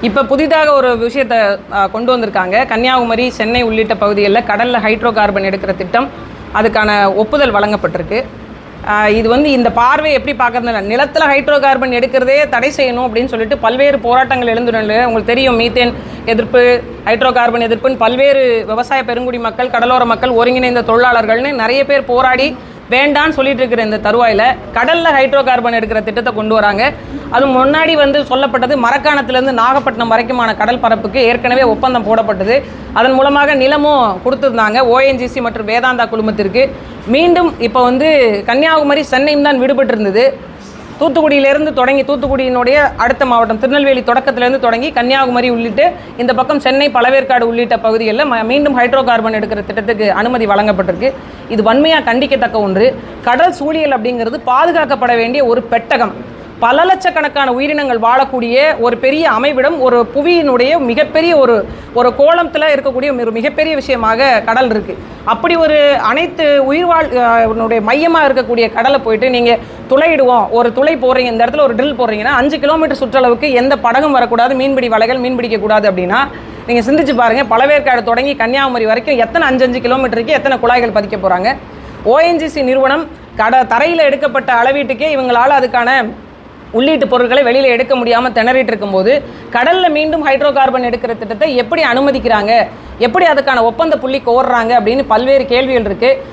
இப்போ புதிதாக ஒரு விஷயத்தை கொண்டு வந்திருக்காங்க. கன்னியாகுமரி, சென்னை உள்ளிட்ட பகுதிகளில் கடலில் ஹைட்ரோ கார்பன் எடுக்கிற திட்டம், அதுக்கான ஒப்புதல் வழங்கப்பட்டிருக்கு. இது இந்த பார்வை எப்படி பார்க்கறதுல, நிலத்தில் ஹைட்ரோ கார்பன் எடுக்கிறதே தடை செய்யணும் அப்படின்னு சொல்லிட்டு பல்வேறு போராட்டங்கள் எழுந்துள்ள உங்களுக்கு தெரியும். மீத்தேன் எதிர்ப்பு, ஹைட்ரோ கார்பன் எதிர்ப்புன்னு பல்வேறு விவசாய பெருங்குடி மக்கள், கடலோர மக்கள், ஒருங்கிணைந்த தொழிலாளர்கள்னு நிறைய பேர் போராடி வேண்டான்னு சொல்லிட்டு இருக்கிற இந்த தருவாயில் கடலில் ஹைட்ரோ கார்பன் எடுக்கிற திட்டத்தை கொண்டு வராங்க. அது முன்னாடி சொல்லப்பட்டது மரக்காணத்திலேருந்து நாகப்பட்டினம் வரைக்குமான கடல் பரப்புக்கு ஏற்கனவே ஒப்பந்தம் போடப்பட்டது. அதன் மூலமாக நிலமும் கொடுத்துருந்தாங்க ONGC மற்றும் வேதாந்தா குழுமத்திற்கு. மீண்டும் இப்போ கன்னியாகுமரி, சென்னையும் தான் விடுபட்டு இருந்தது. தூத்துக்குடியிலேருந்து தொடங்கி, தூத்துக்குடியினுடைய அடுத்த மாவட்டம் திருநெல்வேலி தொடக்கத்திலேருந்து தொடங்கி கன்னியாகுமரி உள்ளிட்டு இந்த பக்கம் சென்னை, பழவேற்காடு உள்ளிட்ட பகுதிகளில் மீண்டும் ஹைட்ரோ கார்பன் எடுக்கிற திட்டத்துக்கு அனுமதி வழங்கப்பட்டிருக்கு. இது வன்மையாக கண்டிக்கத்தக்க ஒன்று. கடல் சூழியல் அப்படிங்கிறது பாதுகாக்கப்பட வேண்டிய ஒரு பெட்டகம். பல லட்சக்கணக்கான உயிரினங்கள் வாழக்கூடிய ஒரு பெரிய அமைவிடம், ஒரு புவியினுடைய மிகப்பெரிய ஒரு கோலத்தில் இருக்கக்கூடிய ஒரு மிகப்பெரிய விஷயமாக கடல் இருக்குது. அப்படி ஒரு அனைத்து உயிர்வாழ்னுடைய மையமாக இருக்கக்கூடிய கடலை போயிட்டு நீங்கள் துளையிடுவோம், ஒரு துளை போடுறீங்க, இந்த இடத்துல ஒரு ட்ரில் போடுறீங்கன்னா 5 கிலோமீட்டர் சுற்றளவுக்கு எந்த படகும் வரக்கூடாது, மீன்பிடி வலைகள் மீன் பிடிக்கக்கூடாது அப்படின்னா நீங்கள் சிந்திச்சு பாருங்கள். பழவேற்காடு தொடங்கி கன்னியாகுமரி வரைக்கும் எத்தனை 5 கிலோமீட்டருக்கு எத்தனை குழாய்கள் பதிக்க போகிறாங்க. ONGC நிறுவனம் தரையில் எடுக்கப்பட்ட அளவீட்டுக்கே இவங்களால் அதுக்கான உள்ளீட்டு பொருட்களை வெளியில் எடுக்க முடியாமல் திணறிட்டு இருக்கும்போது கடலில் மீண்டும் ஹைட்ரோ கார்பன் எடுக்கிற திட்டத்தை எப்படி அனுமதிக்கிறாங்க, எப்படி அதுக்கான ஒப்பந்த புள்ளி கோர்றாங்க அப்படின்னு பல்வேறு கேள்விகள் இருக்குது.